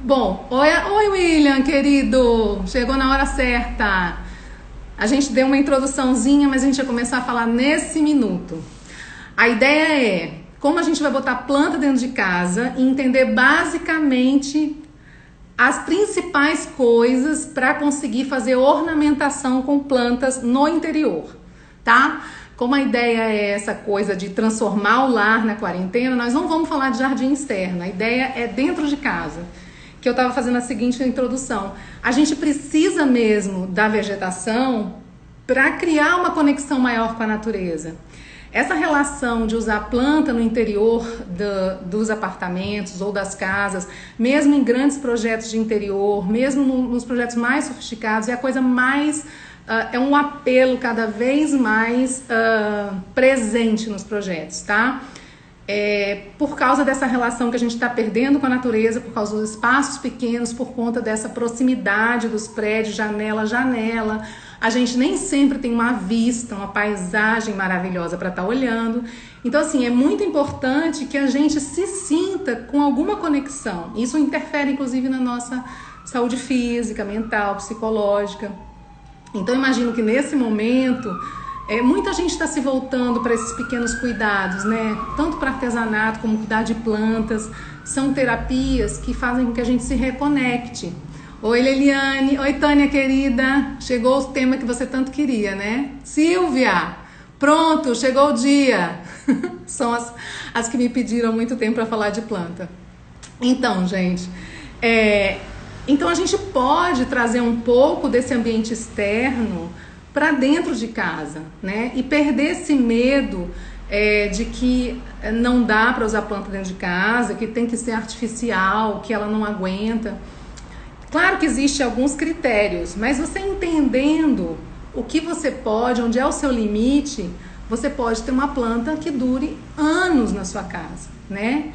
Bom, oi William, querido, chegou na hora certa. A gente deu uma introduçãozinha, mas a gente vai começar a falar nesse minuto. A ideia é como a gente vai botar planta dentro de casa e entender basicamente as principais coisas para conseguir fazer ornamentação com plantas no interior, tá? Como a ideia é essa coisa de transformar o lar na quarentena, nós não vamos falar de jardim externo, a ideia é dentro de casa. Que eu estava fazendo a seguinte introdução. A gente precisa mesmo da vegetação para criar uma conexão maior com a natureza. Essa relação de usar planta no interior dos apartamentos ou das casas, mesmo em grandes projetos de interior, mesmo nos projetos mais sofisticados, é a coisa mais... é um apelo cada vez mais presente nos projetos, tá? Por causa dessa relação que a gente está perdendo com a natureza, por causa dos espaços pequenos, por conta dessa proximidade dos prédios, janela a janela, a gente nem sempre tem uma vista, uma paisagem maravilhosa para estar olhando. Então, assim, é muito importante que a gente se sinta com alguma conexão. Isso interfere, inclusive, na nossa saúde física, mental, psicológica. Então, imagino que nesse momento... muita gente está se voltando para esses pequenos cuidados, né? Tanto para artesanato como cuidar de plantas. São terapias que fazem com que a gente se reconecte. Oi, Leliane. Oi, Tânia, querida. Chegou o tema que você tanto queria, né? Silvia, pronto, chegou o dia. São as que me pediram há muito tempo para falar de planta. Então, gente, então a gente pode trazer um pouco desse ambiente externo para dentro de casa, né? E perder esse medo de que não dá para usar planta dentro de casa, que tem que ser artificial, que ela não aguenta. Claro que existem alguns critérios, mas você entendendo o que você pode, onde é o seu limite, você pode ter uma planta que dure anos na sua casa, né?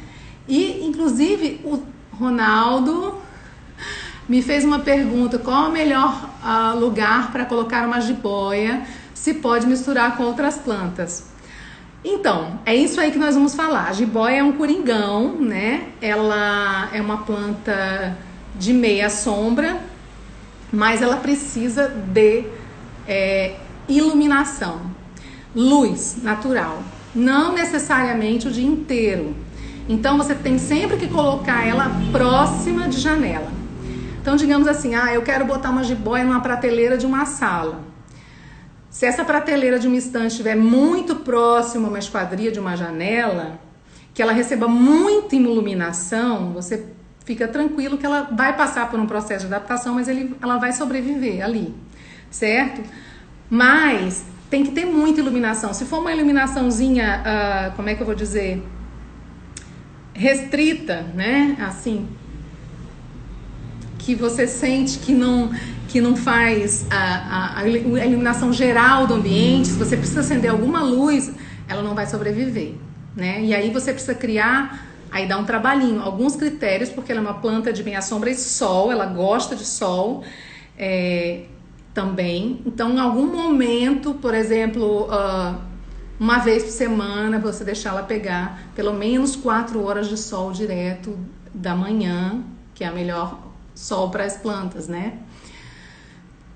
E, inclusive, o Ronaldo me fez uma pergunta: qual é o melhor lugar para colocar uma jiboia, se pode misturar com outras plantas? Então, é isso aí que nós vamos falar. A jiboia é um coringão, né? Ela é uma planta de meia sombra, mas ela precisa de iluminação, luz natural, não necessariamente o dia inteiro. Então, você tem sempre que colocar ela próxima de janela. Então, digamos assim, eu quero botar uma jiboia numa prateleira de uma sala. Se essa prateleira de uma estante estiver muito próxima a uma esquadria de uma janela, que ela receba muita iluminação, você fica tranquilo que ela vai passar por um processo de adaptação, mas ela vai sobreviver ali, certo? Mas tem que ter muita iluminação. Se for uma iluminaçãozinha, como é que eu vou dizer? Restrita, né? Assim, que você sente que não faz a iluminação geral do ambiente, se você precisa acender alguma luz, ela não vai sobreviver, né? E aí você precisa criar, aí dá um trabalhinho, alguns critérios, porque ela é uma planta de meia sombra e sol, ela gosta de sol também. Então, em algum momento, por exemplo, uma vez por semana, você deixar ela pegar pelo menos 4 horas de sol direto da manhã, que é a melhor sol para as plantas, né?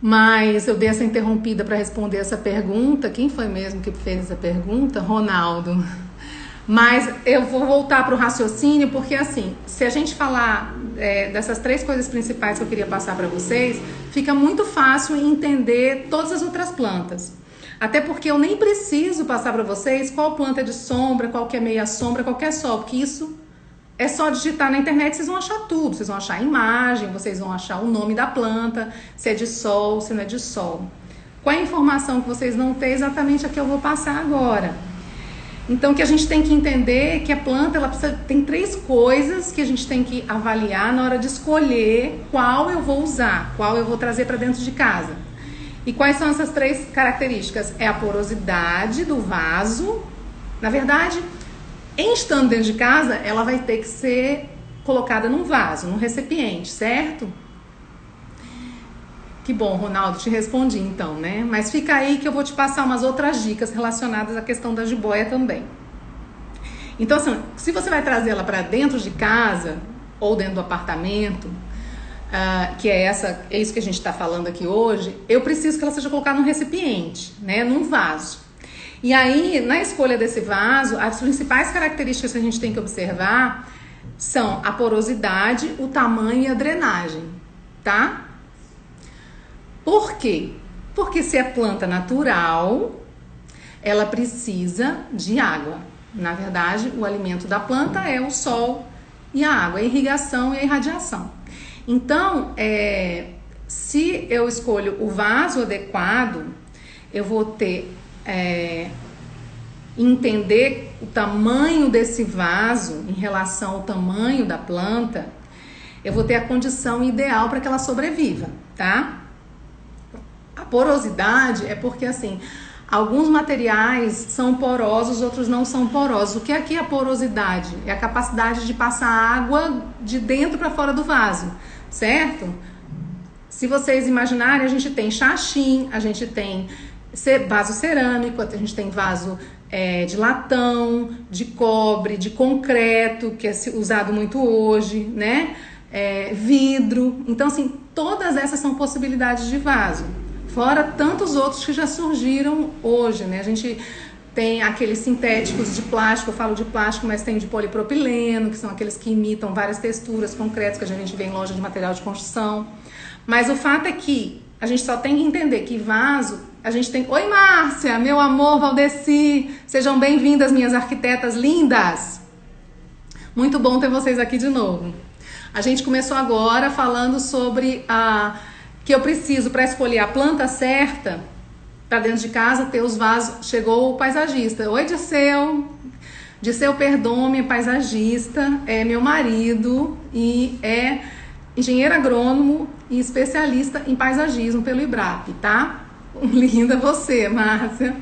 Mas eu dei essa interrompida para responder essa pergunta. Quem foi mesmo que fez essa pergunta? Ronaldo. Mas eu vou voltar para o raciocínio, porque assim, se a gente falar dessas 3 coisas principais que eu queria passar para vocês, fica muito fácil entender todas as outras plantas. Até porque eu nem preciso passar para vocês qual planta é de sombra, qual que é meia sombra, qual que é sol, porque isso é só digitar na internet, vocês vão achar tudo. Vocês vão achar a imagem, vocês vão achar o nome da planta, se é de sol, se não é de sol. Qual é a informação que vocês não têm? Exatamente a que eu vou passar agora. Então, o que a gente tem que entender é que a planta, tem 3 coisas que a gente tem que avaliar na hora de escolher qual eu vou usar, qual eu vou trazer para dentro de casa. E quais são essas 3 características? É a porosidade do vaso. Na verdade, em estando dentro de casa, ela vai ter que ser colocada num vaso, num recipiente, certo? Que bom, Ronaldo, te respondi então, né? Mas fica aí que eu vou te passar umas outras dicas relacionadas à questão da jiboia também. Então, assim, se você vai trazer ela para dentro de casa, ou dentro do apartamento, que é isso que a gente está falando aqui hoje, eu preciso que ela seja colocada num recipiente, né, num vaso. E aí, na escolha desse vaso, as principais características que a gente tem que observar são a porosidade, o tamanho e a drenagem, tá? Por quê? Porque se é planta natural, ela precisa de água. Na verdade, o alimento da planta é o sol e a água, a irrigação e a irradiação. Então, se eu escolho o vaso adequado, eu vou ter entender o tamanho desse vaso em relação ao tamanho da planta, eu vou ter a condição ideal para que ela sobreviva, tá? A porosidade é porque, assim, alguns materiais são porosos, outros não são porosos. O que é a porosidade? É a capacidade de passar água de dentro para fora do vaso, certo? Se vocês imaginarem, a gente tem chachim, a gente tem vaso cerâmico, a gente tem vaso de latão, de cobre, de concreto, que é usado muito hoje, né? Vidro. Então, assim, todas essas são possibilidades de vaso. Fora tantos outros que já surgiram hoje, né? A gente tem aqueles sintéticos de plástico, eu falo de plástico, mas tem de polipropileno, que são aqueles que imitam várias texturas concretas que a gente vê em loja de material de construção. Mas o fato é que a gente só tem que entender que vaso, a gente tem... Oi, Márcia, meu amor, Valdeci, sejam bem-vindas, minhas arquitetas lindas. Muito bom ter vocês aqui de novo. A gente começou agora falando sobre que eu preciso, para escolher a planta certa, para dentro de casa, ter os vasos. Chegou o paisagista. Oi, Dirceu. Dirceu Perdomo é paisagista, é meu marido e é engenheiro agrônomo e especialista em paisagismo pelo IBRAP, tá? Linda você, Márcia.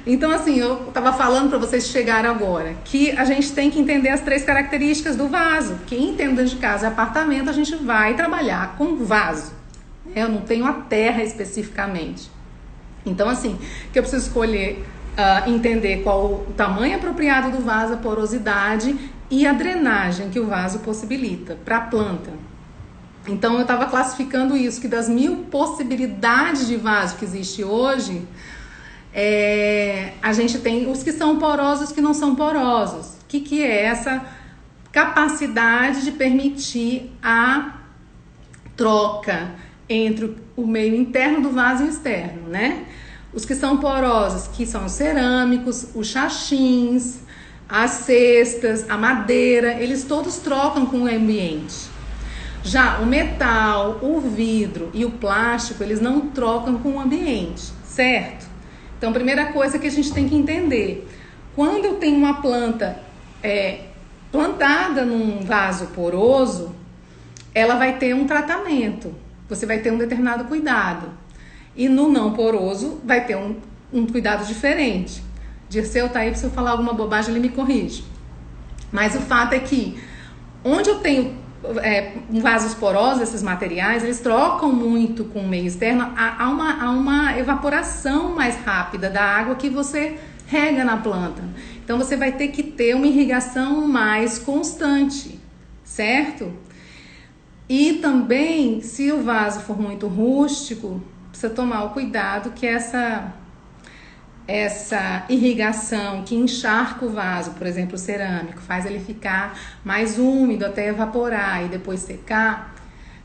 Então, assim, eu estava falando para vocês chegarem agora que a gente tem que entender as 3 características do vaso. Quem tem dentro de casa e apartamento, a gente vai trabalhar com vaso. Eu não tenho a terra especificamente. Então, assim, que eu preciso escolher, entender qual o tamanho apropriado do vaso, a porosidade e a drenagem que o vaso possibilita para a planta. Então, eu estava classificando isso, que das 1000 possibilidades de vaso que existe hoje, a gente tem os que são porosos e os que não são porosos. O que é essa capacidade de permitir a troca entre o meio interno do vaso e o externo, né? Os que são porosos, que são os cerâmicos, os chachins, as cestas, a madeira, eles todos trocam com o ambiente. Já o metal, o vidro e o plástico, eles não trocam com o ambiente, certo? Então, primeira coisa que a gente tem que entender, quando eu tenho uma planta plantada num vaso poroso, ela vai ter um tratamento, você vai ter um determinado cuidado. E no não poroso, vai ter um cuidado diferente. Dirceu tá aí, se eu falar alguma bobagem, ele me corrige. Mas o fato é que, onde eu tenho vasos porosos, esses materiais, eles trocam muito com o meio externo, há uma evaporação mais rápida da água que você rega na planta. Então, você vai ter que ter uma irrigação mais constante, certo? E também, se o vaso for muito rústico, precisa tomar o cuidado que essa irrigação que encharca o vaso, por exemplo, o cerâmico, faz ele ficar mais úmido até evaporar e depois secar,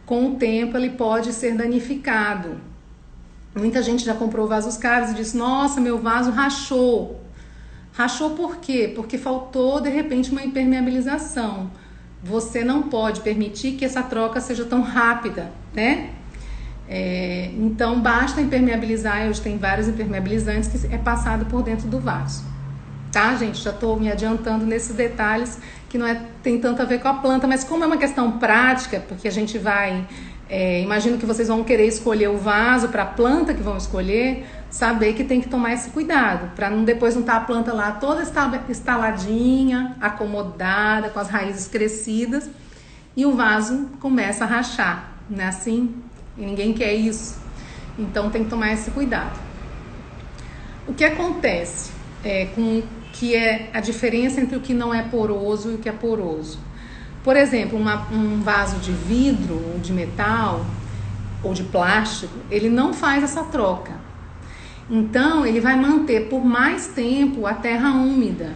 com o tempo ele pode ser danificado. Muita gente já comprou vasos caros e disse, nossa, meu vaso rachou. Rachou por quê? Porque faltou, de repente, uma impermeabilização. Você não pode permitir que essa troca seja tão rápida, né? Então basta impermeabilizar. Hoje tem vários impermeabilizantes que é passado por dentro do vaso, tá, gente? Já estou me adiantando nesses detalhes que não tem tanto a ver com a planta, mas como é uma questão prática, porque a gente vai imagino que vocês vão querer escolher o vaso para a planta que vão escolher, saber que tem que tomar esse cuidado para depois não estar a planta lá toda instaladinha, acomodada, com as raízes crescidas e o vaso começa a rachar, não é assim? E ninguém quer isso. Então tem que tomar esse cuidado. O que acontece que é a diferença entre o que não é poroso e o que é poroso? Por exemplo, um vaso de vidro, ou de metal, ou de plástico, ele não faz essa troca. Então, ele vai manter por mais tempo a terra úmida.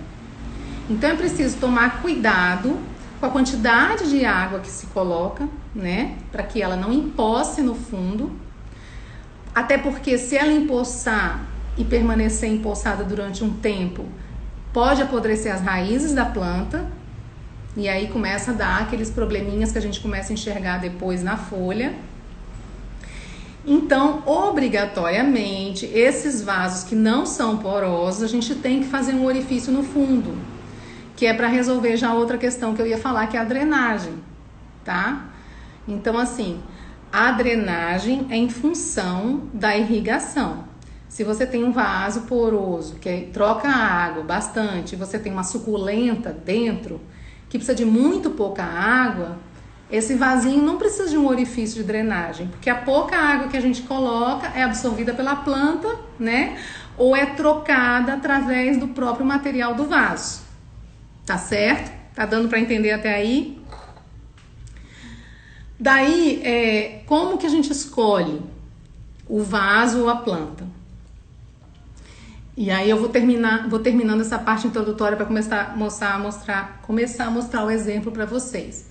Então, é preciso tomar cuidado com a quantidade de água que se coloca, né? Para que ela não empoce no fundo. Até porque se ela empoçar e permanecer empoçada durante um tempo, pode apodrecer as raízes da planta. E aí começa a dar aqueles probleminhas que a gente começa a enxergar depois na folha. Então, obrigatoriamente, esses vasos que não são porosos, a gente tem que fazer um orifício no fundo, que é para resolver já outra questão que eu ia falar, que é a drenagem, tá? Então, assim, a drenagem é em função da irrigação. Se você tem um vaso poroso, que troca água bastante, e você tem uma suculenta dentro, que precisa de muito pouca água, esse vasinho não precisa de um orifício de drenagem, porque a pouca água que a gente coloca é absorvida pela planta, né? Ou é trocada através do próprio material do vaso. Tá certo? Tá dando para entender até aí? Daí, como que a gente escolhe o vaso ou a planta? E aí eu vou terminando essa parte introdutória para começar a mostrar o exemplo para vocês.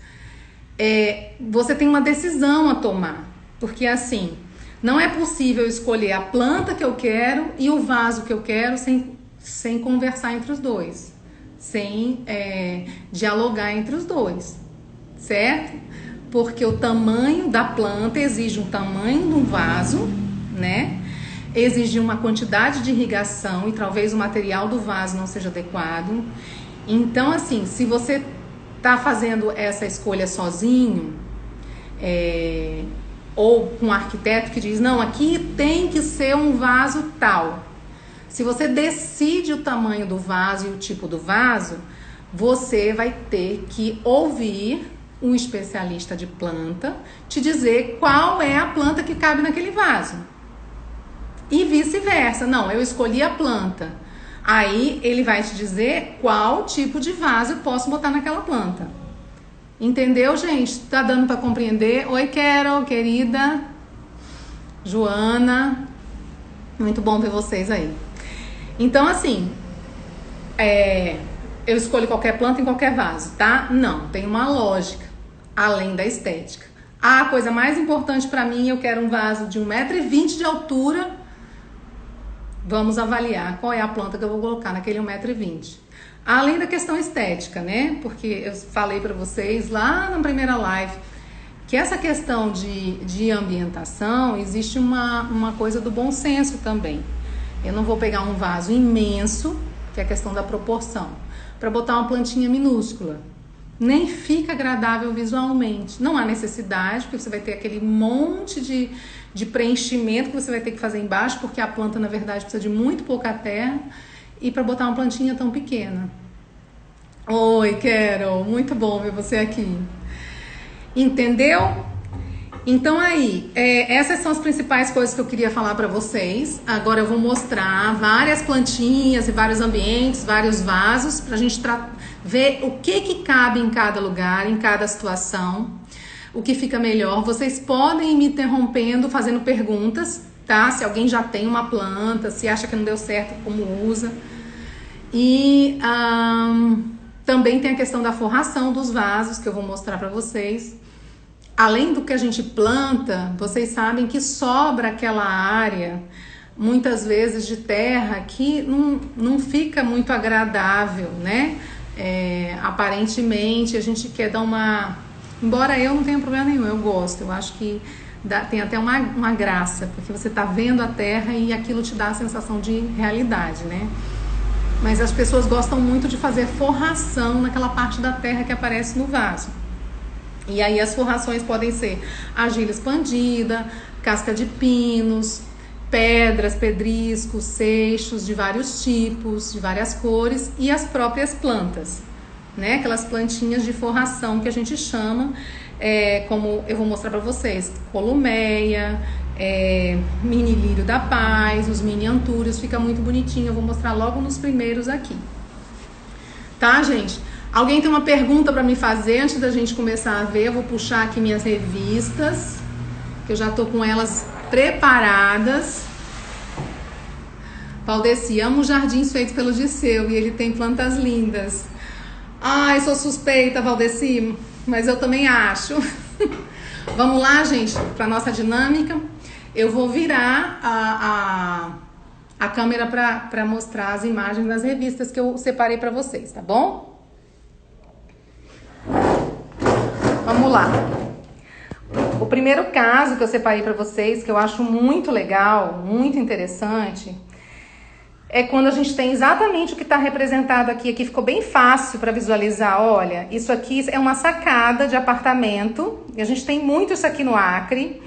Você tem uma decisão a tomar, porque assim, não é possível escolher a planta que eu quero e o vaso que eu quero sem conversar entre os dois, sem dialogar entre os dois, certo? Porque o tamanho da planta exige um tamanho de um vaso, né? Exige uma quantidade de irrigação e talvez o material do vaso não seja adequado. Então, assim, se você tá fazendo essa escolha sozinho, ou com um arquiteto que diz, não, aqui tem que ser um vaso tal. Se você decide o tamanho do vaso e o tipo do vaso, você vai ter que ouvir um especialista de planta te dizer qual é a planta que cabe naquele vaso. E vice-versa. Não, eu escolhi a planta. Aí ele vai te dizer qual tipo de vaso eu posso botar naquela planta. Entendeu, gente? Tá dando para compreender? Oi, Carol, querida. Joana. Muito bom ver vocês aí. Então, assim, eu escolho qualquer planta em qualquer vaso, tá? Não, tem uma lógica, além da estética. A coisa mais importante para mim, eu quero um vaso de 1,20 m de altura. Vamos avaliar qual é a planta que eu vou colocar naquele 1,20 m. Além da questão estética, né? Porque eu falei para vocês lá na primeira live que essa questão de ambientação, existe uma coisa do bom senso também. Eu não vou pegar um vaso imenso, que é a questão da proporção, para botar uma plantinha minúscula. Nem fica agradável visualmente. Não há necessidade, porque você vai ter aquele monte de preenchimento que você vai ter que fazer embaixo, porque a planta, na verdade, precisa de muito pouca terra, e para botar uma plantinha tão pequena. Oi, Carol, muito bom ver você aqui. Entendeu? Então aí, essas são as principais coisas que eu queria falar para vocês. Agora eu vou mostrar várias plantinhas e vários ambientes, vários vasos, pra gente ver o que cabe em cada lugar, em cada situação, o que fica melhor. Vocês podem ir me interrompendo, fazendo perguntas, tá? Se alguém já tem uma planta, se acha que não deu certo, como usa. E também tem a questão da forração dos vasos, que eu vou mostrar para vocês. Além do que a gente planta, vocês sabem que sobra aquela área, muitas vezes de terra, que não fica muito agradável, né? Aparentemente, a gente quer dar uma... Embora eu não tenha problema nenhum, eu gosto, eu acho que tem até uma graça, porque você tá vendo a terra e aquilo te dá a sensação de realidade, né? Mas as pessoas gostam muito de fazer forração naquela parte da terra que aparece no vaso. E aí as forrações podem ser argila expandida, casca de pinos, pedras, pedriscos, seixos de vários tipos, de várias cores, e as próprias plantas, né? Aquelas plantinhas de forração que a gente chama, como eu vou mostrar para vocês, columeia, mini lírio da paz, os mini antúrios, fica muito bonitinho. Eu vou mostrar logo nos primeiros aqui, tá, gente? Alguém tem uma pergunta para me fazer antes da gente começar a ver? Eu vou puxar aqui minhas revistas, que eu já tô com elas preparadas. Valdeci, amo jardins feitos pelo Disseu e ele tem plantas lindas. Ai, sou suspeita, Valdeci, mas eu também acho. Vamos lá, gente, para nossa dinâmica. Eu vou virar a câmera para mostrar as imagens das revistas que eu separei para vocês, tá bom? Vamos lá. O primeiro caso que eu separei para vocês, que eu acho muito legal, muito interessante, é quando a gente tem exatamente o que está representado aqui. Aqui ficou bem fácil para visualizar. Olha, isso aqui é uma sacada de apartamento. E a gente tem muito isso aqui no Acre.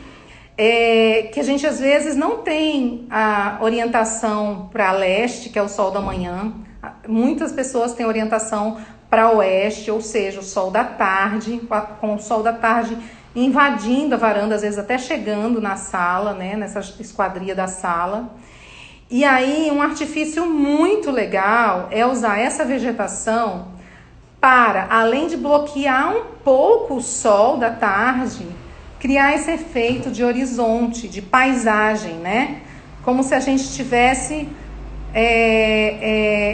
Que a gente às vezes não tem a orientação para leste, que é o sol da manhã. Muitas pessoas têm orientação para oeste, ou seja, o sol da tarde, com o sol da tarde invadindo a varanda, às vezes até chegando na sala, né, nessa esquadria da sala. E aí, um artifício muito legal é usar essa vegetação para, além de bloquear um pouco o sol da tarde, criar esse efeito de horizonte, de paisagem, né? Como se a gente estivesse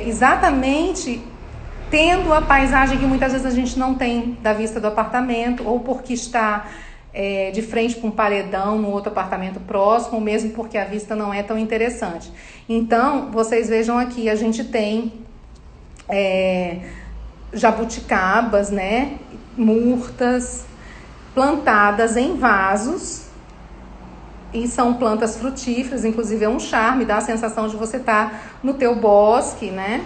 exatamente tendo a paisagem que muitas vezes a gente não tem da vista do apartamento, ou porque está de frente para um paredão no outro apartamento próximo, ou mesmo porque a vista não é tão interessante. Então, vocês vejam aqui, a gente tem jabuticabas, né, murtas, plantadas em vasos, e são plantas frutíferas, inclusive é um charme, dá a sensação de você estar no teu bosque, né?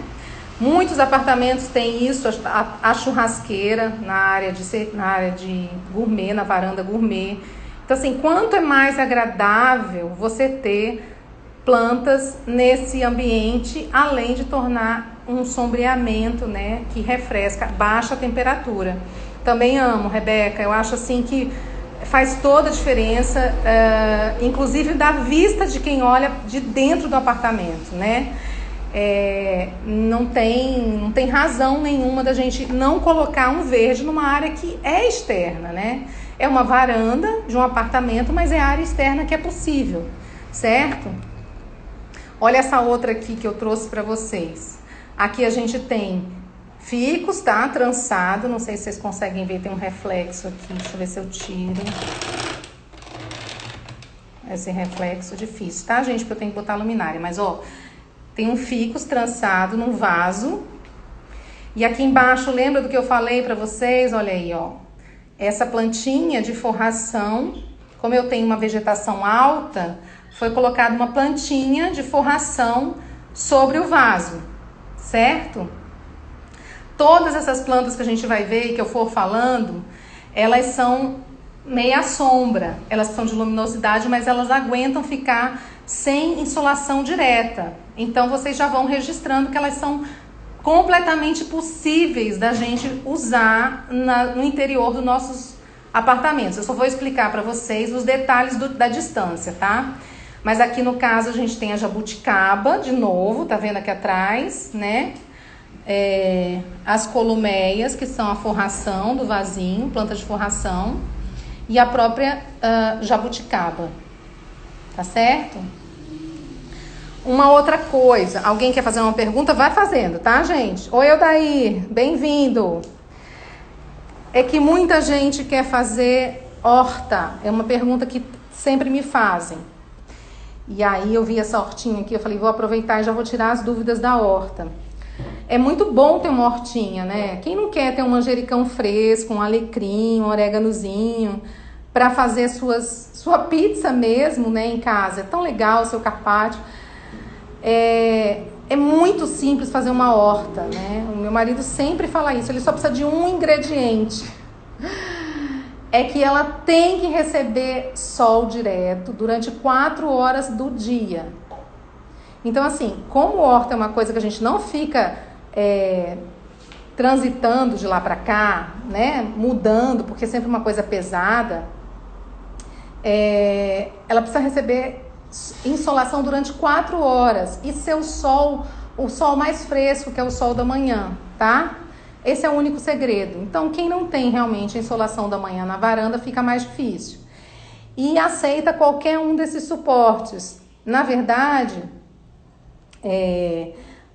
Muitos apartamentos têm isso, a churrasqueira na área de gourmet, na varanda gourmet. Então, assim, quanto é mais agradável você ter plantas nesse ambiente, além de tornar um sombreamento, né, que refresca, baixa a temperatura. Também amo, Rebeca, eu acho assim que faz toda a diferença, inclusive da vista de quem olha de dentro do apartamento, né? Não tem razão nenhuma da gente não colocar um verde numa área que é externa, né? É uma varanda de um apartamento, mas é a área externa que é possível, certo? Olha essa outra aqui que eu trouxe para vocês. Aqui a gente tem ficus, tá? Trançado, não sei se vocês conseguem ver, tem um reflexo aqui, deixa eu ver se eu tiro. Esse reflexo difícil, tá, gente? Porque eu tenho que botar a luminária, mas ó, tem um ficus trançado num vaso. E aqui embaixo, lembra do que eu falei para vocês? Olha aí, ó. Essa plantinha de forração, como eu tenho uma vegetação alta, foi colocada uma plantinha de forração sobre o vaso, certo? Todas essas plantas que a gente vai ver e que eu for falando, elas são meia sombra, elas são de luminosidade, mas elas aguentam ficar sem insolação direta. Então, vocês já vão registrando que elas são completamente possíveis da gente usar no interior dos nossos apartamentos. Eu só vou explicar para vocês os detalhes da distância, tá? Mas aqui no caso a gente tem a jabuticaba, de novo, tá vendo aqui atrás, né? As columeias, que são a forração do vasinho, planta de forração, e a própria jabuticaba, tá certo? Uma outra coisa, alguém quer fazer uma pergunta? Vai fazendo, tá, gente? Oi, Odair, bem-vindo. É que muita gente quer fazer horta, é uma pergunta que sempre me fazem. E aí eu vi essa hortinha aqui, eu falei, vou aproveitar e já vou tirar as dúvidas da horta. É muito bom ter uma hortinha, né? Quem não quer ter um manjericão fresco, um alecrim, um oréganozinho, para fazer sua pizza mesmo, né, em casa? É tão legal o seu carpaccio. É muito simples fazer uma horta, né? O meu marido sempre fala isso, ele só precisa de um ingrediente. É que ela tem que receber sol direto durante 4 horas do dia. Então, assim, como horta é uma coisa que a gente não fica transitando de lá para cá, né? Mudando, porque é sempre uma coisa pesada, ela precisa receber insolação durante 4 horas e ser o sol mais fresco, que é o sol da manhã, tá? Esse é o único segredo. Então, quem não tem realmente a insolação da manhã na varanda, fica mais difícil. E aceita qualquer um desses suportes. Na verdade,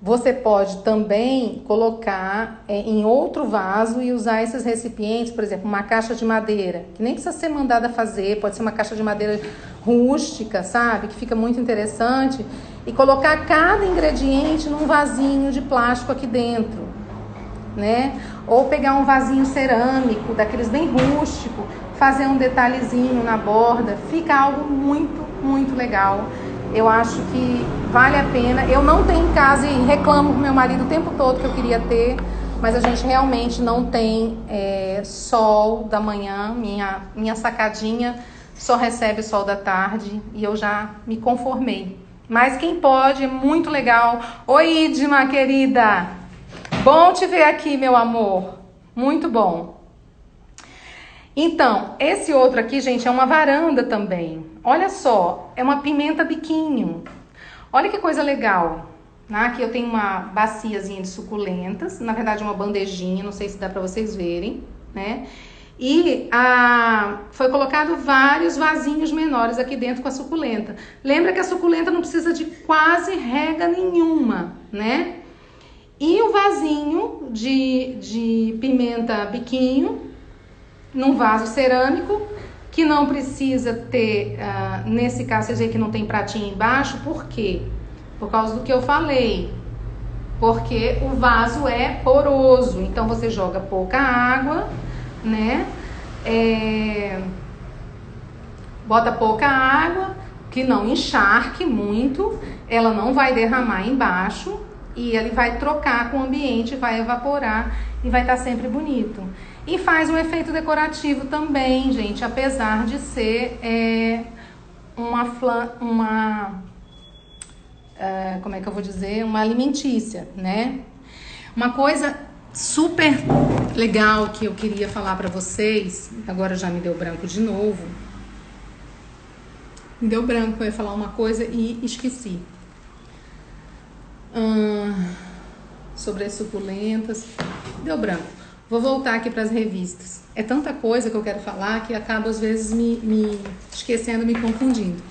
você pode também colocar em outro vaso e usar esses recipientes, por exemplo, uma caixa de madeira, que nem precisa ser mandada fazer, pode ser uma caixa de madeira rústica, sabe? Que fica muito interessante. E colocar cada ingrediente num vasinho de plástico aqui dentro, né? Ou pegar um vasinho cerâmico, daqueles bem rústico, fazer um detalhezinho na borda, fica algo muito, muito legal. Eu acho que vale a pena. Eu não tenho em casa e reclamo com meu marido o tempo todo que eu queria ter, mas a gente realmente não tem sol da manhã. Minha sacadinha só recebe o sol da tarde e eu já me conformei. Mas quem pode, é muito legal. Oi, Idma, querida! Bom te ver aqui, meu amor. Muito bom. Então, esse outro aqui, gente, é uma varanda também. Olha só, é uma pimenta biquinho. Olha que coisa legal. Aqui eu tenho uma baciazinha de suculentas, na verdade uma bandejinha, não sei se dá pra vocês verem, né? E foi colocado vários vasinhos menores aqui dentro com a suculenta. Lembra que a suculenta não precisa de quase rega nenhuma, né? E o vasinho de pimenta biquinho num vaso cerâmico, que não precisa ter, nesse caso, vocês veem que não tem pratinho embaixo. Por quê? Por causa do que eu falei. Porque o vaso é poroso, então você joga pouca água, né? Bota pouca água, que não encharque muito, ela não vai derramar embaixo e ele vai trocar com o ambiente, vai evaporar e vai estar sempre bonito. E faz um efeito decorativo também, gente, apesar de ser como é que eu vou dizer? Uma alimentícia, né? Uma coisa super legal que eu queria falar pra vocês, agora já me deu branco de novo. Me deu branco, eu ia falar uma coisa e esqueci. Sobre as suculentas, deu branco. Vou voltar aqui para as revistas. É tanta coisa que eu quero falar que acabo às vezes me esquecendo, me confundindo.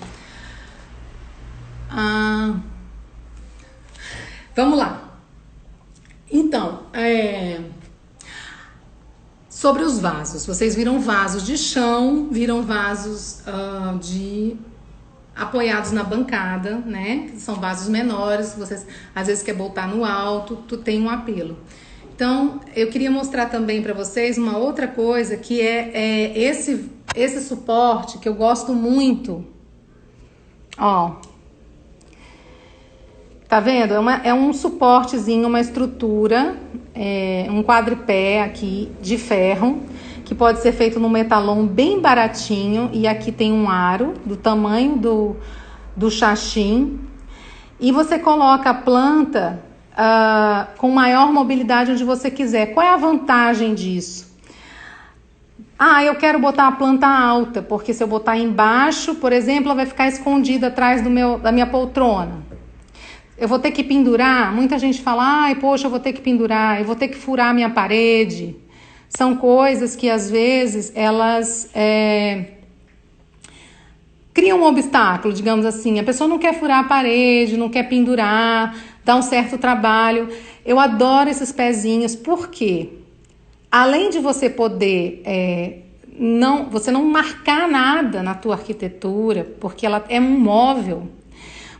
Vamos lá. Então, sobre os vasos. Vocês viram vasos de chão, viram vasos apoiados na bancada, né? São vasos menores, vocês às vezes quer botar no alto, tem um apelo. Então, eu queria mostrar também para vocês uma outra coisa, que é esse suporte que eu gosto muito. Ó, tá vendo? É um suportezinho, uma estrutura, um quadripé aqui de ferro, que pode ser feito no metalon bem baratinho. E aqui tem um aro do tamanho do chachim. E você coloca a planta com maior mobilidade onde você quiser. Qual é a vantagem disso? Eu quero botar a planta alta, porque se eu botar embaixo, por exemplo, ela vai ficar escondida atrás da minha poltrona. Eu vou ter que pendurar. Muita gente fala, poxa, eu vou ter que pendurar, eu vou ter que furar a minha parede. São coisas que às vezes elas criam um obstáculo, digamos assim. A pessoa não quer furar a parede, não quer pendurar, dá um certo trabalho. Eu adoro esses pezinhos, porque além de você poder você não marcar nada na tua arquitetura, porque ela é um móvel,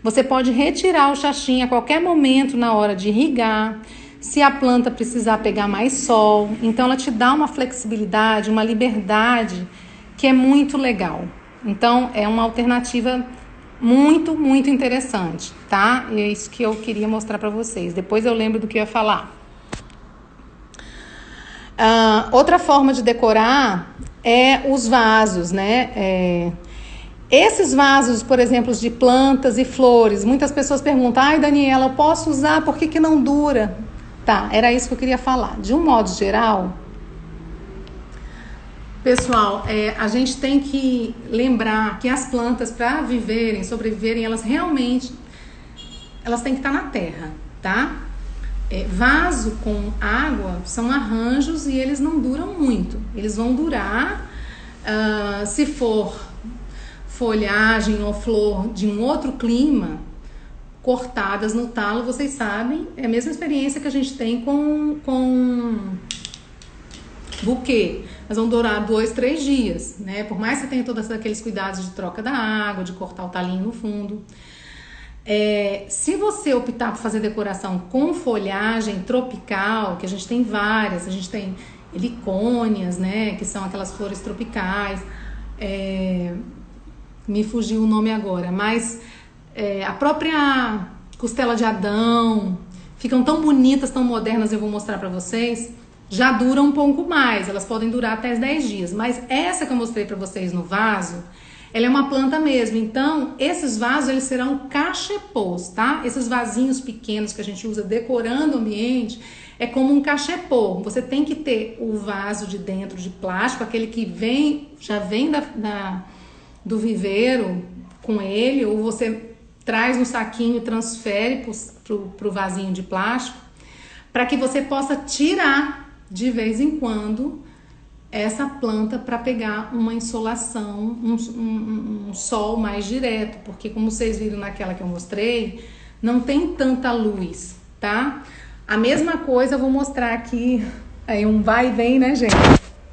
você pode retirar o chachim a qualquer momento na hora de irrigar, se a planta precisar pegar mais sol. Então ela te dá uma flexibilidade, uma liberdade que é muito legal. Então é uma alternativa muito, muito interessante, tá? E é isso que eu queria mostrar para vocês. Depois eu lembro do que eu ia falar. Outra forma de decorar é os vasos, né? Esses vasos, por exemplo, de plantas e flores, muitas pessoas perguntam, Daniela, eu posso usar, por que não dura? Tá, era isso que eu queria falar. De um modo geral, pessoal, a gente tem que lembrar que as plantas, para sobreviverem, elas realmente têm que estar na terra, tá? Vaso com água são arranjos e eles não duram muito. Eles vão durar, se for folhagem ou flor de um outro clima, cortadas no talo, vocês sabem, é a mesma experiência que a gente tem com buquê. Mas vão durar 2, 3 dias, né? Por mais que você tenha todos aqueles cuidados de troca da água, de cortar o talinho no fundo. Se você optar por fazer decoração com folhagem tropical, que a gente tem várias, a gente tem helicônias, né? Que são aquelas flores tropicais. Me fugiu o nome agora, mas a própria costela de Adão, ficam tão bonitas, tão modernas, eu vou mostrar pra vocês, já duram um pouco mais, elas podem durar até 10 dias, mas essa que eu mostrei pra vocês no vaso, ela é uma planta mesmo, então esses vasos eles serão cachepôs, tá? Esses vasinhos pequenos que a gente usa decorando o ambiente, é como um cachepô, você tem que ter o vaso de dentro de plástico, aquele que já vem do viveiro com ele, ou você traz no saquinho e transfere pro vasinho de plástico, para que você possa tirar de vez em quando essa planta para pegar uma insolação, um sol mais direto, porque como vocês viram naquela que eu mostrei, não tem tanta luz, tá? A mesma coisa eu vou mostrar aqui, aí um vai e vem, né, gente?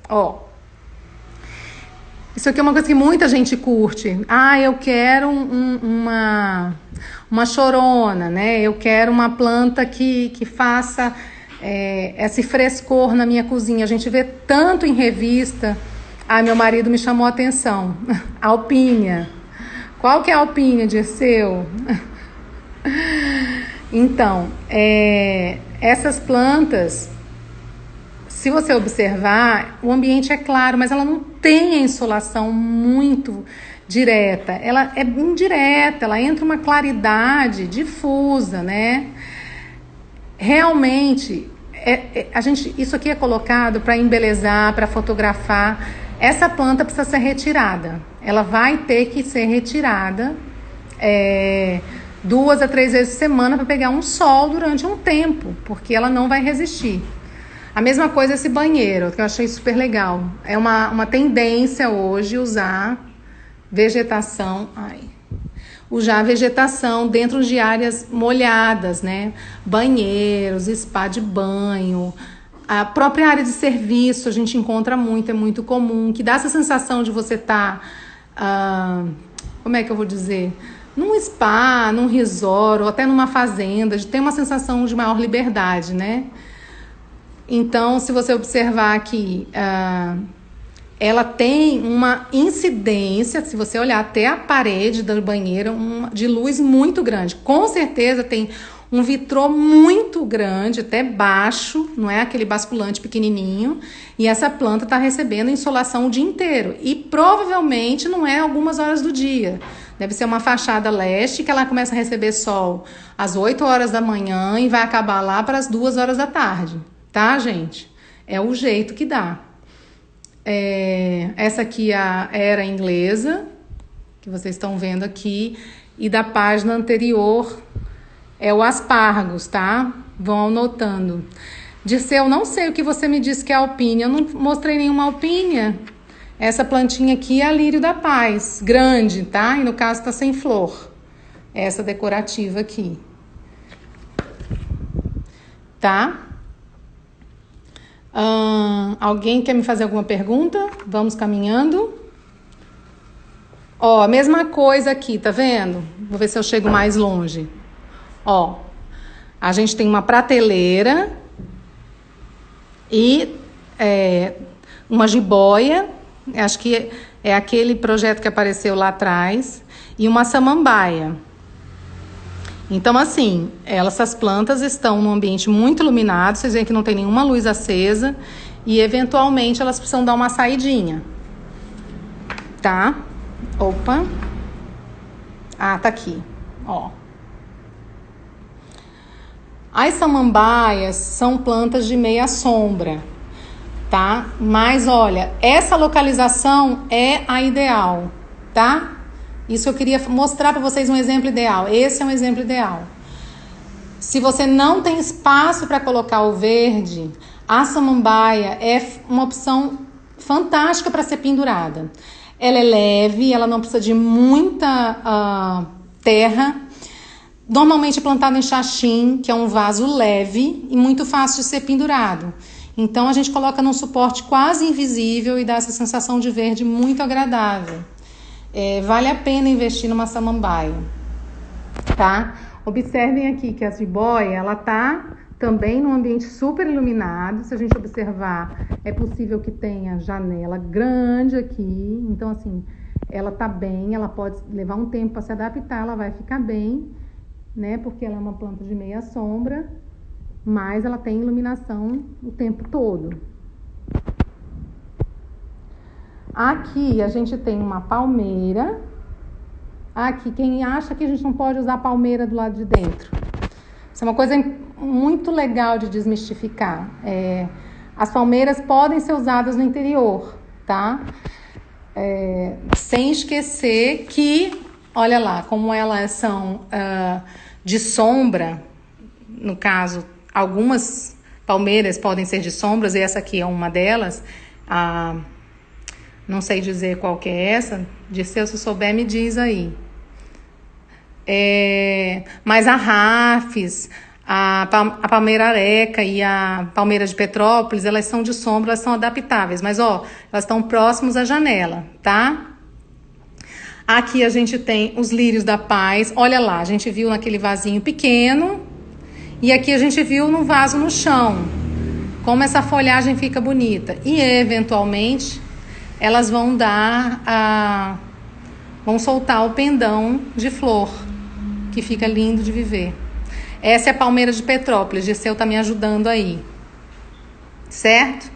Ó, isso aqui é uma coisa que muita gente curte. Eu quero uma chorona, né? Eu quero uma planta que faça esse frescor na minha cozinha. A gente vê tanto em revista. Meu marido me chamou a atenção. Alpínia. Qual que é a alpínia, Dirceu? Então, essas plantas, se você observar, o ambiente é claro, mas ela não tem a insolação muito direta. Ela é indireta, ela entra uma claridade difusa, né? Realmente, isso aqui é colocado para embelezar, para fotografar. Essa planta precisa ser retirada. Ela vai ter que ser retirada 2 a 3 vezes por semana para pegar um sol durante um tempo, porque ela não vai resistir. A mesma coisa esse banheiro, que eu achei super legal. É uma tendência hoje usar vegetação dentro de áreas molhadas, né? Banheiros, spa de banho, a própria área de serviço a gente encontra muito, é muito comum, que dá essa sensação de você estar, como é que eu vou dizer? Num spa, num resort, ou até numa fazenda, de ter uma sensação de maior liberdade, né? Então, se você observar aqui, ela tem uma incidência, se você olhar até a parede do banheiro, de luz muito grande. Com certeza tem um vitrô muito grande, até baixo, não é aquele basculante pequenininho, e essa planta está recebendo insolação o dia inteiro. E provavelmente não é algumas horas do dia. Deve ser uma fachada leste que ela começa a receber sol às 8 horas da manhã e vai acabar lá para as 2 horas da tarde. Tá, gente? É o jeito que dá. Essa aqui é a era inglesa, que vocês estão vendo aqui, e da página anterior é o aspargos, tá? Vão anotando. Dirceu, não sei o que você me disse que é alpínia, eu não mostrei nenhuma alpínia. Essa plantinha aqui é a lírio da paz, grande, tá? E no caso tá sem flor. Essa decorativa aqui. Tá? Alguém quer me fazer alguma pergunta? Vamos caminhando. Ó, a mesma coisa aqui, tá vendo? Vou ver se eu chego mais longe. Ó, a gente tem uma prateleira e uma jiboia, acho que é aquele projeto que apareceu lá atrás, e uma samambaia. Então, assim, essas plantas estão num ambiente muito iluminado, vocês veem que não tem nenhuma luz acesa, e eventualmente elas precisam dar uma saidinha. Tá? Opa. Tá aqui, ó. As samambaias são plantas de meia sombra, tá? Mas, olha, essa localização é a ideal, tá? Isso eu queria mostrar para vocês um exemplo ideal. Esse é um exemplo ideal. Se você não tem espaço para colocar o verde, a samambaia é uma opção fantástica para ser pendurada. Ela é leve, ela não precisa de muita terra. Normalmente plantada em chachim, que é um vaso leve e muito fácil de ser pendurado. Então a gente coloca num suporte quase invisível e dá essa sensação de verde muito agradável. Vale a pena investir numa samambaia, tá? Observem aqui que a jiboia, ela tá também num ambiente super iluminado. Se a gente observar, é possível que tenha janela grande aqui. Então, assim, ela tá bem, ela pode levar um tempo para se adaptar, ela vai ficar bem, né? Porque ela é uma planta de meia sombra, mas ela tem iluminação o tempo todo. Aqui a gente tem uma palmeira. Aqui, quem acha que a gente não pode usar palmeira do lado de dentro? Isso é uma coisa muito legal de desmistificar. As palmeiras podem ser usadas no interior, tá? Sem esquecer que, olha lá, como elas são de sombra, no caso, algumas palmeiras podem ser de sombras, e essa aqui é uma delas. Não sei dizer qual que é essa. Dirceu, se souber, me diz aí. Mas a Rafis, a palmeira areca e a palmeira de Petrópolis, elas são de sombra, elas são adaptáveis. Mas, elas estão próximos à janela, tá? Aqui a gente tem os lírios da paz. Olha lá, a gente viu naquele vasinho pequeno. E aqui a gente viu no vaso no chão. Como essa folhagem fica bonita. E, eventualmente, elas vão vão soltar o pendão de flor, que fica lindo de viver. Essa é a palmeira de Petrópolis. Dirceu tá me ajudando aí. Certo?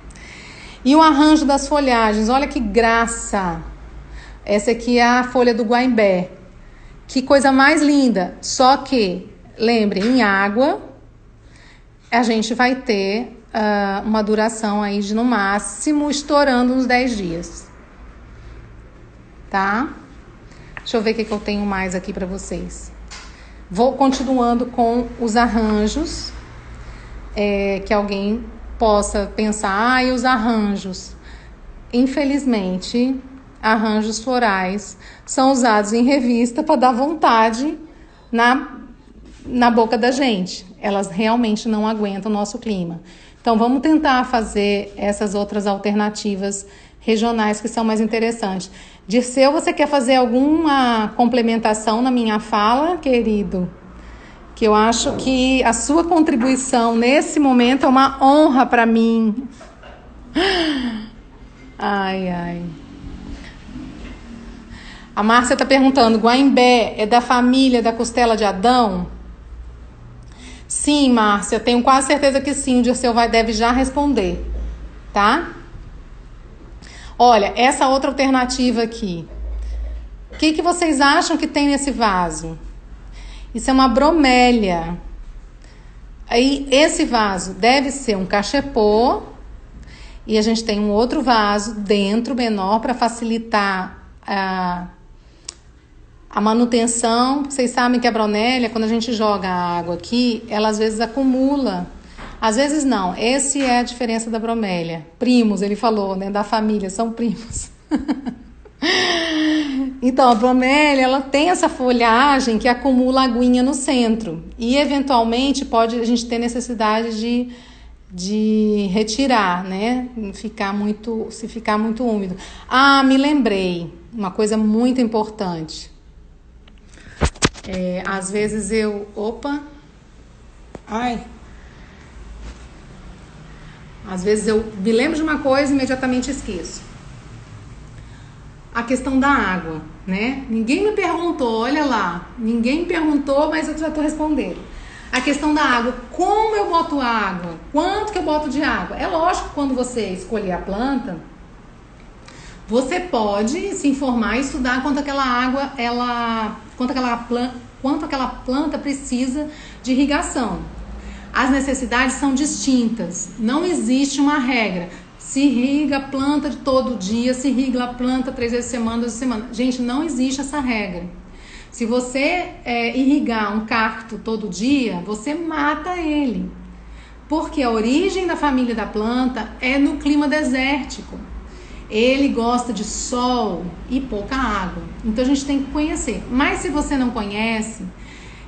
E o arranjo das folhagens. Olha que graça. Essa aqui é a folha do guaimbé. Que coisa mais linda. Só que, lembre, em água, a gente vai ter uma duração aí de, no máximo, estourando uns 10 dias. Tá? Deixa eu ver o que eu tenho mais aqui para vocês. Vou continuando com os arranjos, que alguém possa pensar, e os arranjos? Infelizmente, arranjos florais são usados em revista para dar vontade na boca da gente. Elas realmente não aguentam o nosso clima. Então, vamos tentar fazer essas outras alternativas regionais que são mais interessantes. Dirceu, você quer fazer alguma complementação na minha fala, querido? Que eu acho que a sua contribuição nesse momento é uma honra para mim. Ai. A Márcia está perguntando, guaimbé é da família da costela de Adão? Sim, Márcia, tenho quase certeza que sim. O Dirceu deve já responder, tá? Olha, essa outra alternativa aqui. O que vocês acham que tem nesse vaso? Isso é uma bromélia. Aí, esse vaso deve ser um cachepô. E a gente tem um outro vaso dentro, menor, para facilitar a manutenção. Vocês sabem que a bromélia, quando a gente joga a água aqui, ela às vezes acumula. Às vezes não. Essa é a diferença da bromélia. Primos, ele falou, né? Da família, são primos. Então, a bromélia, ela tem essa folhagem que acumula aguinha no centro. E, eventualmente, a gente ter necessidade de retirar, né? Se ficar muito úmido. Me lembrei. Uma coisa muito importante. Às vezes Às vezes eu me lembro de uma coisa e imediatamente esqueço. A questão da água, né? Ninguém me perguntou, olha lá. Ninguém me perguntou, mas eu já estou respondendo. A questão da água. Como eu boto água? Quanto que eu boto de água? É lógico que quando você escolher a planta, você pode se informar e estudar quanto aquela água, quanto aquela planta precisa de irrigação. As necessidades são distintas. Não existe uma regra. Se irriga a planta de todo dia, se irriga a planta 3 vezes por semana, 2 vezes por semana. Gente, não existe essa regra. Se você irrigar um cacto todo dia, você mata ele. Porque a origem da família da planta é no clima desértico. Ele gosta de sol e pouca água. Então a gente tem que conhecer. Mas se você não conhece,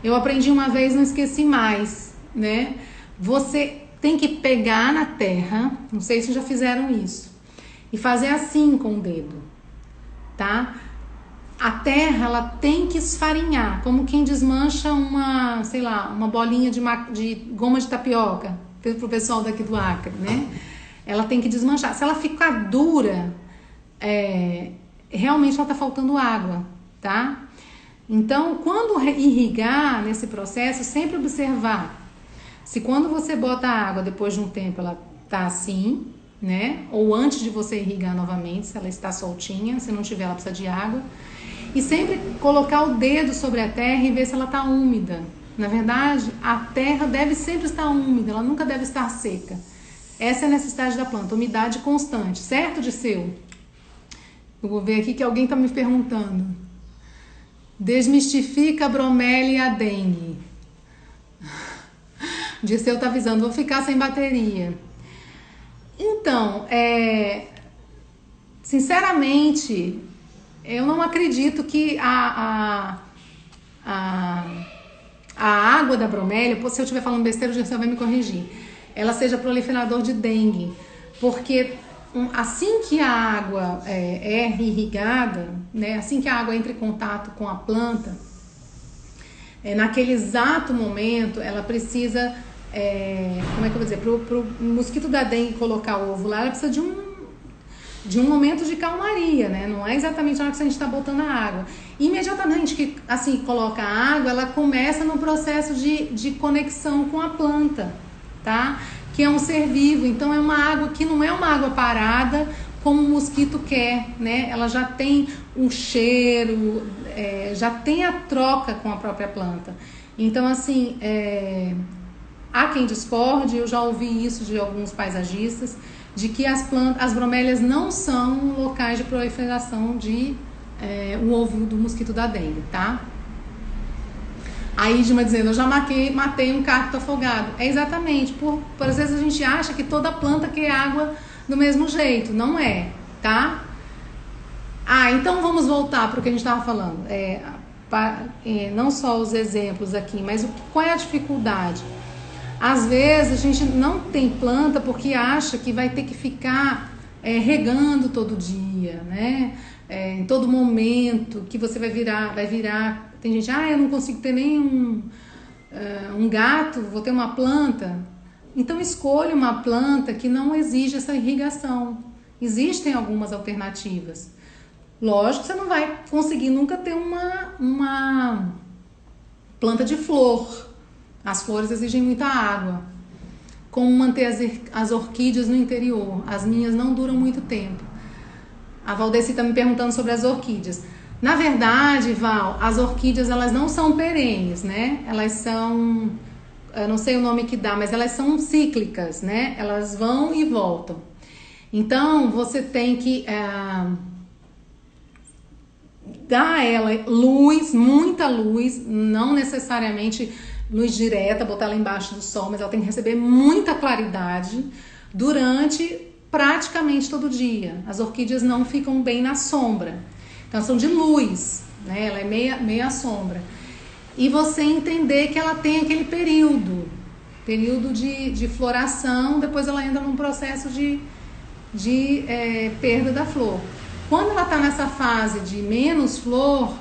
eu aprendi uma vez, não esqueci mais, né? Você tem que pegar na terra, não sei se já fizeram isso, e fazer assim com o dedo, tá? A terra, ela tem que esfarinhar, como quem desmancha uma, sei lá, uma bolinha de goma de tapioca, pro pessoal daqui do Acre, né? Ela tem que desmanchar. Se ela ficar dura, realmente ela tá faltando água, tá? Então, quando irrigar nesse processo, sempre observar se quando você bota a água, depois de um tempo, ela tá assim, né? Ou antes de você irrigar novamente, se ela está soltinha, se não tiver, ela precisa de água. E sempre colocar o dedo sobre a terra e ver se ela está úmida. Na verdade, a terra deve sempre estar úmida, ela nunca deve estar seca. Essa é a necessidade da planta, umidade constante, certo, Disseu? Eu vou ver aqui que alguém está me perguntando. Desmistifica a bromélia e a dengue. Disseu está avisando, vou ficar sem bateria. Então, sinceramente, eu não acredito que a água da bromélia, se eu estiver falando besteira, o Disseu vai me corrigir, ela seja proliferador de dengue, porque assim que a água é irrigada, né, assim que a água entra em contato com a planta, naquele exato momento, ela precisa, como é que eu vou dizer, pro mosquito da dengue colocar o ovo lá, ela precisa de um momento de calmaria, né? Não é exatamente na hora que a gente está botando a água. Imediatamente que assim coloca a água, ela começa no processo de conexão com a planta, tá? Que é um ser vivo, então é uma água que não é uma água parada como o mosquito quer, né? Ela já tem um cheiro, já tem a troca com a própria planta. Então, assim, há quem discorde, eu já ouvi isso de alguns paisagistas, de que as bromélias não são locais de proliferação de o ovo do mosquito da dengue, tá? A Idma dizendo, eu já matei um cacto afogado. É exatamente, por às vezes a gente acha que toda planta quer água do mesmo jeito, não é, tá? Então vamos voltar para o que a gente estava falando. Não só os exemplos aqui, mas qual é a dificuldade? Às vezes a gente não tem planta porque acha que vai ter que ficar regando todo dia, né? Em todo momento que você vai virar. Tem gente, eu não consigo ter nem um gato, vou ter uma planta. Então escolha uma planta que não exige essa irrigação. Existem algumas alternativas. Lógico que você não vai conseguir nunca ter uma planta de flor. As flores exigem muita água. Como manter as orquídeas no interior? As minhas não duram muito tempo. A Valdeci está me perguntando sobre as orquídeas. Na verdade, Val, as orquídeas elas não são perenes, né? Elas são, eu não sei o nome que dá, mas elas são cíclicas, né? Elas vão e voltam. Então, você tem que dar a ela luz, muita luz, não necessariamente luz direta, botar ela embaixo do sol, mas ela tem que receber muita claridade durante praticamente todo dia. As orquídeas não ficam bem na sombra, então são de luz, né? Ela é meia sombra. E você entender que ela tem aquele período de floração, depois ela entra num processo de perda da flor. Quando ela está nessa fase de menos flor,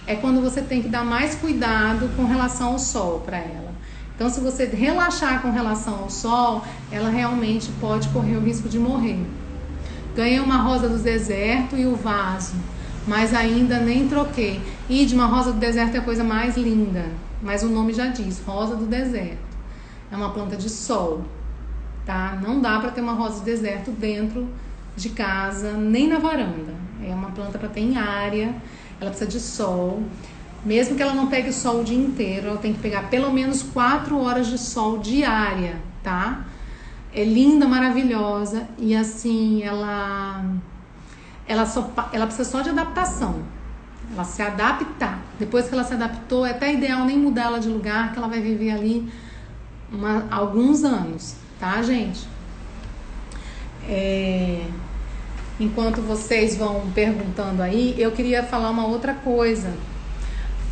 é quando você tem que dar mais cuidado com relação ao sol para ela. Então, se você relaxar com relação ao sol, ela realmente pode correr o risco de morrer. Ganhei uma rosa do deserto e o vaso, mas ainda nem troquei. Idma, rosa do deserto é a coisa mais linda, mas o nome já diz, rosa do deserto. É uma planta de sol, tá? Não dá para ter uma rosa do deserto dentro de casa, nem na varanda. É uma planta para ter em área. Ela precisa de sol, mesmo que ela não pegue o sol o dia inteiro, ela tem que pegar pelo menos 4 horas de sol diária, tá? É linda, maravilhosa e assim, ela precisa só de adaptação. Ela se adaptar. Depois que ela se adaptou, é até ideal nem mudar ela de lugar, que ela vai viver ali alguns anos, tá, gente? Enquanto vocês vão perguntando aí, eu queria falar uma outra coisa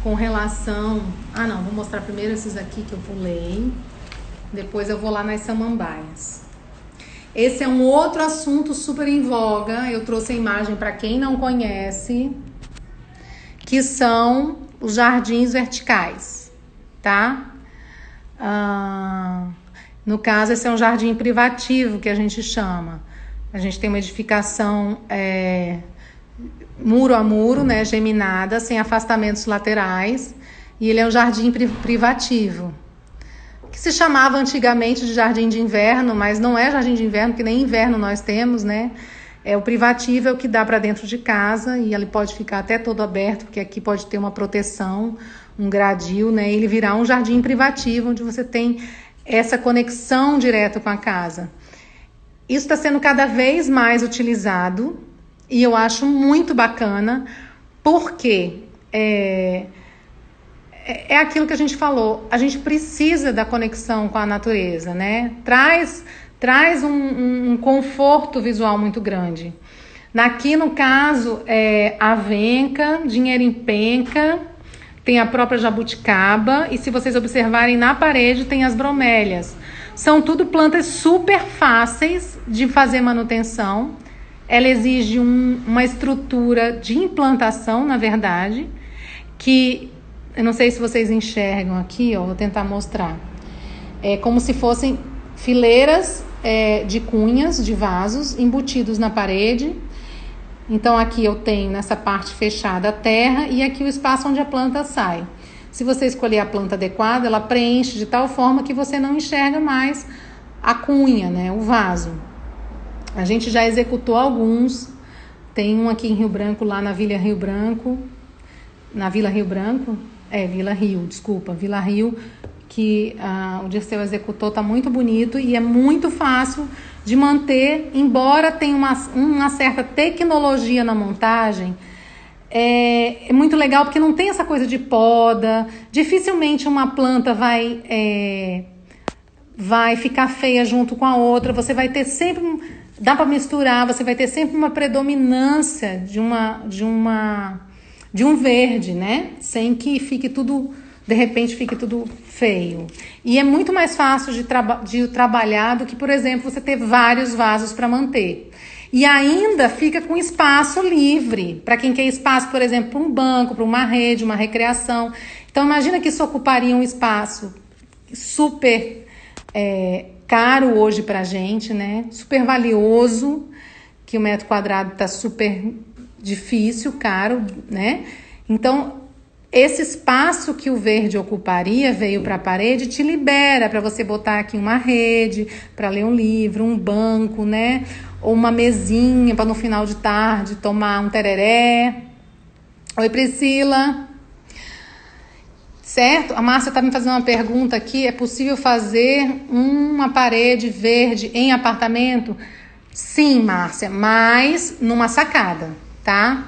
com relação... não, vou mostrar primeiro esses aqui que eu pulei. Depois eu vou lá nas samambaias. Esse é um outro assunto super em voga. Eu trouxe a imagem para quem não conhece, que são os jardins verticais, tá? No caso, esse é um jardim privativo que a gente chama. A gente tem uma edificação muro a muro, né, geminada, sem afastamentos laterais, e ele é um jardim privativo, que se chamava antigamente de jardim de inverno, mas não é jardim de inverno, porque nem inverno nós temos, né? O privativo é o que dá para dentro de casa, e ele pode ficar até todo aberto, porque aqui pode ter uma proteção, um gradil, né? Ele virar um jardim privativo, onde você tem essa conexão direta com a casa. Isso está sendo cada vez mais utilizado, e eu acho muito bacana, porque é aquilo que a gente falou, a gente precisa da conexão com a natureza, né? Traz um conforto visual muito grande. Aqui, no caso, avenca, dinheiro em penca, tem a própria jabuticaba, e se vocês observarem na parede tem as bromélias. São tudo plantas super fáceis de fazer manutenção. Ela exige uma estrutura de implantação, na verdade, que eu não sei se vocês enxergam aqui, ó, vou tentar mostrar. É como se fossem fileiras de cunhas, de vasos, embutidos na parede. Então aqui eu tenho nessa parte fechada a terra e aqui o espaço onde a planta sai. Se você escolher a planta adequada, ela preenche de tal forma que você não enxerga mais a cunha, né, o vaso. A gente já executou alguns. Tem um aqui em Rio Branco, lá na Vila Rio Branco. Na Vila Rio Branco? Vila Rio, que o Dirceu executou, tá muito bonito e é muito fácil de manter, embora tenha uma certa tecnologia na montagem. É muito legal porque não tem essa coisa de poda, dificilmente uma planta vai ficar feia junto com a outra, você vai ter sempre, dá para misturar, você vai ter sempre uma predominância de um verde, né? Sem que fique tudo, de repente, fique tudo feio. E é muito mais fácil de trabalhar do que, por exemplo, você ter vários vasos para manter. E ainda fica com espaço livre, para quem quer espaço, por exemplo, para um banco, para uma rede, uma recreação. Então, imagina que isso ocuparia um espaço super caro hoje para a gente, né? Super valioso, que o metro quadrado está super difícil, caro, né? Então, esse espaço que o verde ocuparia veio para a parede, te libera para você botar aqui uma rede, para ler um livro, um banco, né? Ou uma mesinha para no final de tarde tomar um tereré. Oi, Priscila. Certo? A Márcia está me fazendo uma pergunta aqui. É possível fazer uma parede verde em apartamento? Sim, Márcia, mas numa sacada, tá?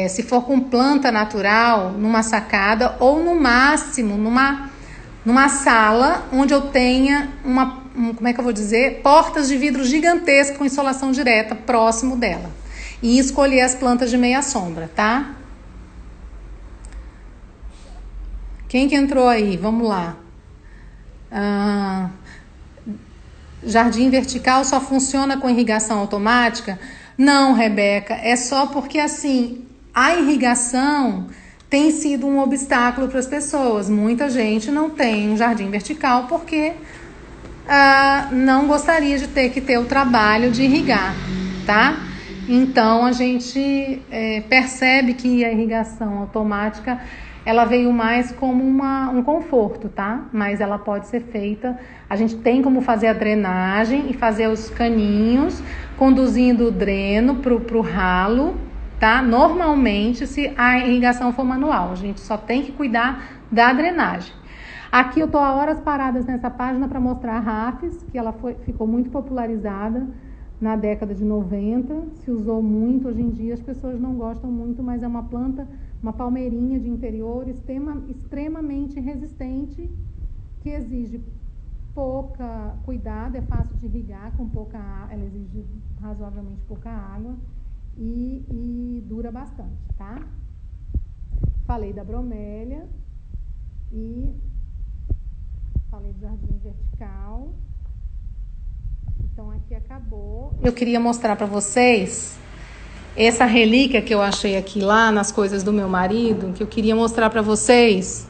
Se for com planta natural, numa sacada ou no máximo numa sala onde eu tenha como é que eu vou dizer? Portas de vidro gigantescas com insolação direta próximo dela. E escolher as plantas de meia sombra, tá? Quem que entrou aí? Vamos lá. Jardim vertical só funciona com irrigação automática? Não, Rebeca, é só porque assim, a irrigação tem sido um obstáculo para as pessoas. Muita gente não tem um jardim vertical porque não gostaria de ter que ter o trabalho de irrigar, tá? Então a gente percebe que a irrigação automática ela veio mais como um conforto, tá? Mas ela pode ser feita, a gente tem como fazer a drenagem e fazer os caninhos, conduzindo o dreno pro ralo, tá? Normalmente, se a irrigação for manual, a gente só tem que cuidar da drenagem. Aqui eu tô há horas paradas nessa página para mostrar a Rafis, que ela ficou muito popularizada na década de 90, se usou muito, hoje em dia as pessoas não gostam muito, mas é uma planta, uma palmeirinha de interior extremamente resistente, que exige pouca cuidado, é fácil de irrigar, com pouca água, ela exige razoavelmente pouca água e dura bastante, tá? Falei da bromélia e falei do jardim vertical. Então aqui acabou. Eu queria mostrar para vocês essa relíquia que eu achei aqui lá nas coisas do meu marido, que eu queria mostrar para vocês.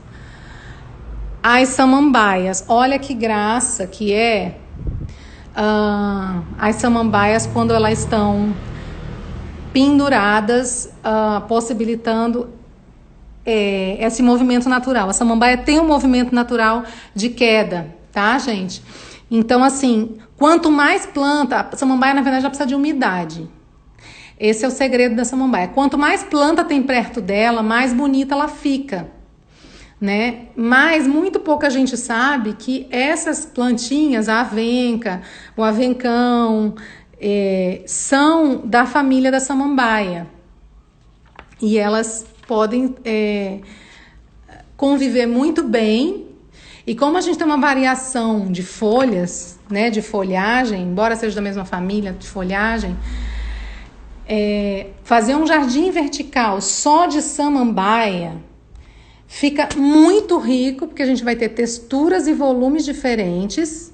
As samambaias, olha que graça que é as samambaias quando elas estão penduradas, possibilitando esse movimento natural. A samambaia tem um movimento natural de queda, tá, gente? Então, assim, quanto mais planta, a samambaia, na verdade, ela precisa de umidade. Esse é o segredo da samambaia. Quanto mais planta tem perto dela, mais bonita ela fica, né? Mas muito pouca gente sabe que essas plantinhas, a avenca, o avencão, são da família da samambaia. E elas podem conviver muito bem. E como a gente tem uma variação de folhas, né, de folhagem, embora seja da mesma família de folhagem, fazer um jardim vertical só de samambaia fica muito rico, porque a gente vai ter texturas e volumes diferentes.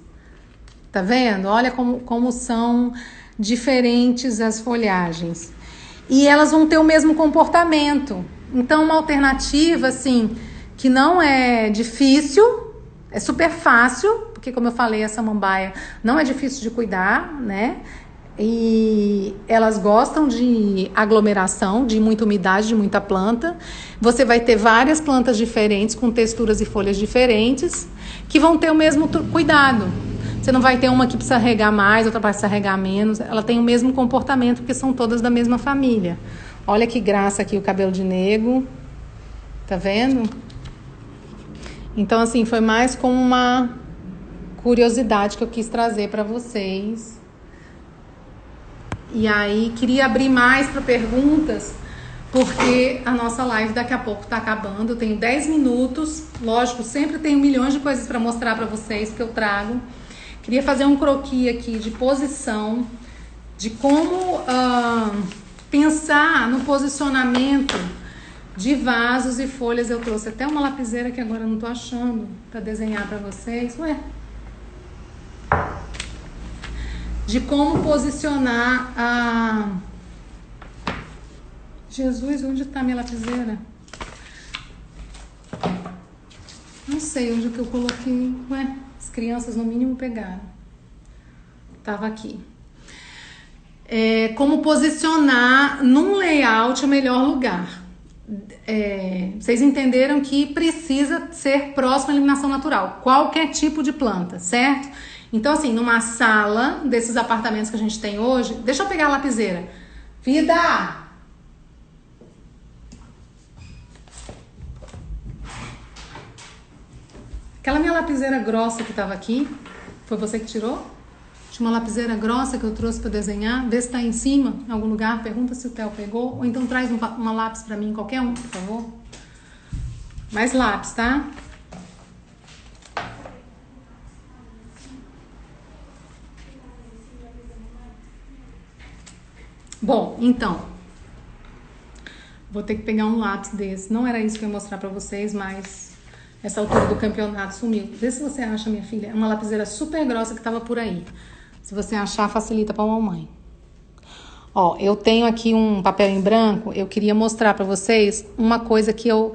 Tá vendo? Olha como são diferentes as folhagens. E elas vão ter o mesmo comportamento. Então, uma alternativa, assim, que não é difícil, é super fácil, porque, como eu falei, a samambaia não é difícil de cuidar, né? E elas gostam de aglomeração, de muita umidade, de muita planta. Você vai ter várias plantas diferentes, com texturas e folhas diferentes, que vão ter o mesmo cuidado. Você não vai ter uma que precisa regar mais, outra precisa regar menos. Ela tem o mesmo comportamento, porque são todas da mesma família. Olha que graça aqui o cabelo de nego. Tá vendo? Então, assim, foi mais como uma curiosidade que eu quis trazer para vocês. E aí, queria abrir mais para perguntas, porque a nossa live daqui a pouco tá acabando. Eu tenho 10 minutos. Lógico, sempre tenho milhões de coisas para mostrar para vocês que eu trago. Queria fazer um croquis aqui de posição, de como pensar no posicionamento de vasos e folhas. Eu trouxe até uma lapiseira que agora eu não tô achando para desenhar para vocês. Ué? De como posicionar a... Jesus, onde está minha lapiseira? Não sei onde que eu coloquei. Ué, as crianças no mínimo pegaram. Tava aqui. Como posicionar num layout o melhor lugar. Vocês entenderam que precisa ser próximo à iluminação natural. Qualquer tipo de planta, certo? Então, assim, numa sala desses apartamentos que a gente tem hoje... Deixa eu pegar a lapiseira. Vida! Aquela minha lapiseira grossa que tava aqui, foi você que tirou? Tinha uma lapiseira grossa que eu trouxe para desenhar. Vê se tá em cima, em algum lugar. Pergunta se o Theo pegou. Ou então traz uma lápis para mim, qualquer um, por favor. Mais lápis, tá? Bom, então, vou ter que pegar um lápis desse. Não era isso que eu ia mostrar pra vocês, mas essa altura do campeonato sumiu. Vê se você acha, minha filha. É uma lapiseira super grossa que tava por aí. Se você achar, facilita pra mamãe. Ó, eu tenho aqui um papel em branco. Eu queria mostrar pra vocês uma coisa que eu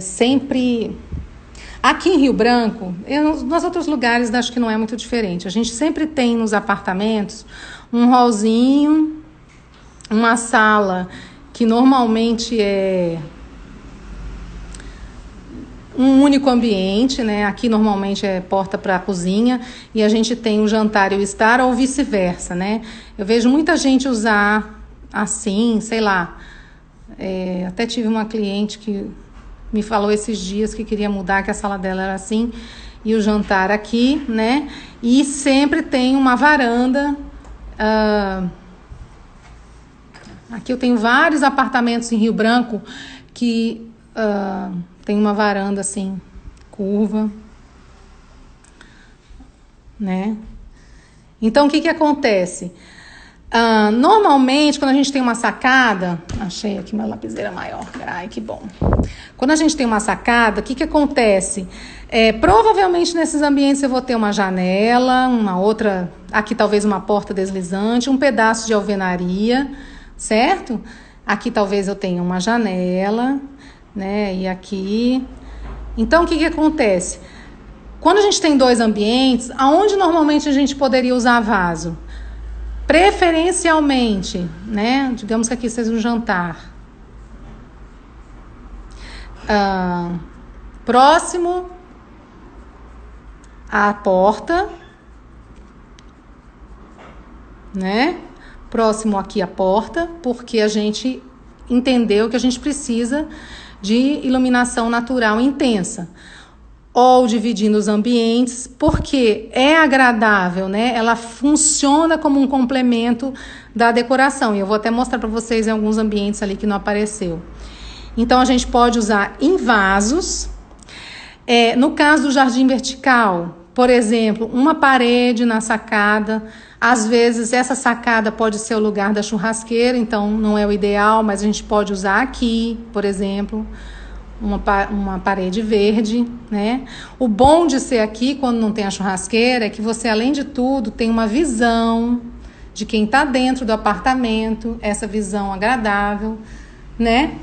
sempre... Aqui em Rio Branco, nos outros lugares acho que não é muito diferente. A gente sempre tem nos apartamentos um hallzinho, uma sala que normalmente é um único ambiente, né? Aqui normalmente é porta para a cozinha e a gente tem o jantar e o estar ou vice-versa, né? Eu vejo muita gente usar assim, sei lá. Até tive uma cliente que me falou esses dias que queria mudar, que a sala dela era assim e o jantar aqui, né? E sempre tem uma varanda Aqui eu tenho vários apartamentos em Rio Branco que tem uma varanda assim, curva, né? Então, o que acontece? Normalmente, quando a gente tem uma sacada... Achei aqui uma lapiseira maior. Ai, que bom. Quando a gente tem uma sacada, o que acontece? Provavelmente, nesses ambientes, eu vou ter uma janela, uma outra... Aqui, talvez, uma porta deslizante, um pedaço de alvenaria, certo? Aqui, talvez, eu tenha uma janela, né? E aqui... Então, o que acontece? Quando a gente tem dois ambientes, aonde normalmente a gente poderia usar vaso? Preferencialmente, né? Digamos que aqui seja um jantar. Próximo à porta, né? Próximo aqui à porta, porque a gente entendeu que a gente precisa de iluminação natural intensa. Ou dividindo os ambientes, porque é agradável, né? Ela funciona como um complemento da decoração. E eu vou até mostrar para vocês em alguns ambientes ali que não apareceu. Então, a gente pode usar em vasos. No caso do jardim vertical, por exemplo, uma parede na sacada. Às vezes, essa sacada pode ser o lugar da churrasqueira, então não é o ideal, mas a gente pode usar aqui, por exemplo, uma parede verde, né? O bom de ser aqui, quando não tem a churrasqueira, é que você, além de tudo, tem uma visão de quem está dentro do apartamento, essa visão agradável, né?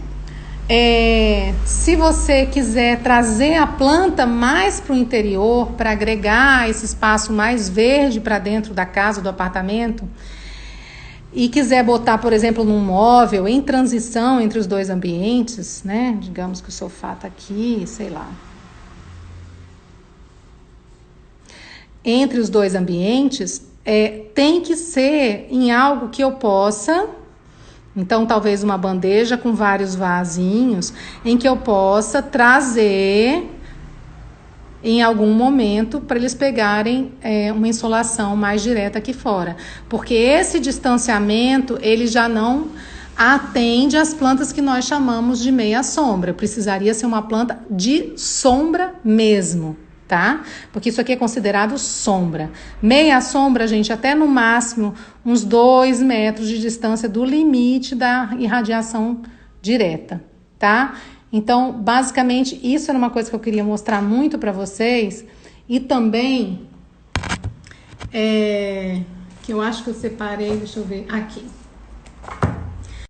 Se você quiser trazer a planta mais para o interior, para agregar esse espaço mais verde para dentro da casa, do apartamento, e quiser botar, por exemplo, num móvel em transição entre os dois ambientes, né? Digamos que o sofá está aqui, sei lá. Entre os dois ambientes, tem que ser em algo que eu possa... Então, talvez uma bandeja com vários vasinhos, em que eu possa trazer em algum momento para eles pegarem uma insolação mais direta aqui fora. Porque esse distanciamento, ele já não atende às plantas que nós chamamos de meia sombra. Precisaria ser uma planta de sombra mesmo, tá? Porque isso aqui é considerado sombra. Meia sombra, gente, até no máximo uns 2 metros de distância do limite da irradiação direta, tá? Então, basicamente, isso era uma coisa que eu queria mostrar muito para vocês. E também, que eu acho que eu separei, deixa eu ver, aqui.